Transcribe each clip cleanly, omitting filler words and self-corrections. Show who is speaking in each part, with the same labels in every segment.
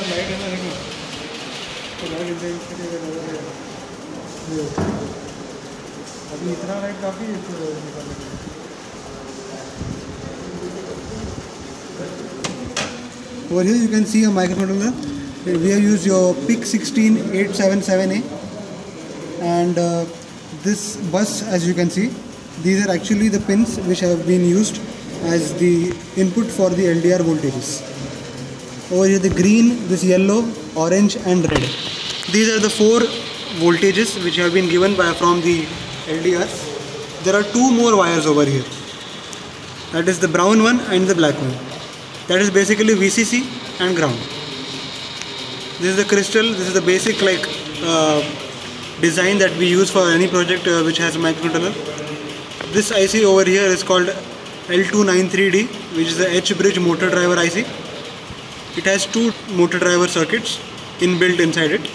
Speaker 1: Light है ना, देखो तो लाइट अभी इतना लाइट काफ़ी निकालने के लिए। Over here you can see a microcontroller. We have used your PIC 16877A, and this bus, as you can see, these are actually the pins which have been used as the input for the LDR voltages. Over here the green, this yellow, orange and red. These are the 4 voltages which have been given from the LDRs. There are 2 more wires over here. That is the brown one and the black one. That is basically VCC and ground. This is the crystal. This is the basic design that we use for any project which has a microcontroller. This IC over here is called L293D, which is the H-bridge motor driver IC. It has 2 motor driver circuits inbuilt inside it,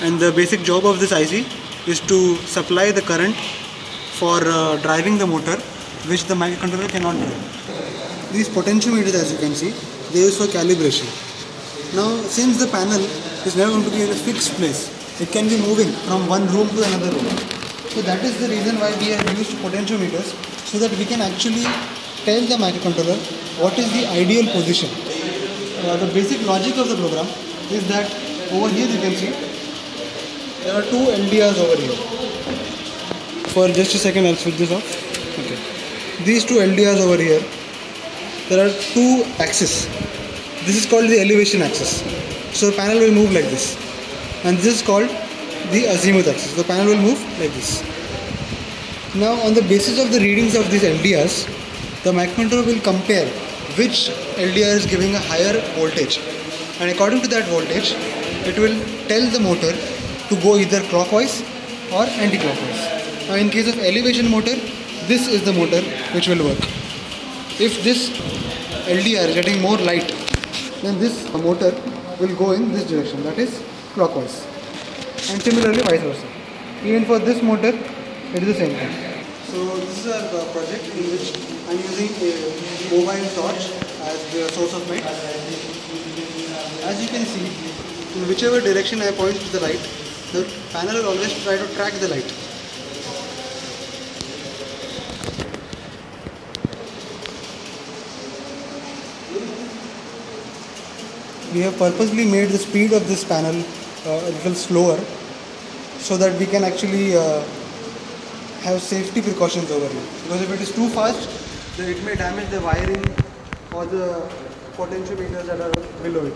Speaker 1: and the basic job of this IC is to supply the current for driving the motor, which the microcontroller cannot drive. These potentiometers, as you can see, they use for calibration. Now, since the panel is never going to be in a fixed place, it can be moving from one room to another room. So that is the reason why we have used potentiometers, so that we can actually tell the microcontroller what is the ideal position. The basic logic of the program is that over here you can see there are 2 LDRs over here. For just a second, I'll switch this off. Okay. These 2 LDRs over here, there are 2 axes. This is called the elevation axis. So the panel will move like this. And this is called the azimuth axis. The panel will move like this. Now, on the basis of the readings of these LDRs, the microcontroller will compare which LDR is giving a higher voltage. And according to that voltage, it will tell the motor to go either clockwise or anti-clockwise. Now, in case of elevation motor, this is the motor which will work. If this LDR is getting more light, then this motor will go in this direction, that is clockwise, and similarly vice versa. Even for this motor, it is the same thing. So this is our project in which I am using a mobile torch as the source of light. As you can see, in whichever direction I point to the light, the panel will always try to track the light. We have purposely made the speed of this panel a little slower, so that we can actually have safety precautions over here. Because if it is too fast, then it may damage the wiring or the potentiometers that are below it.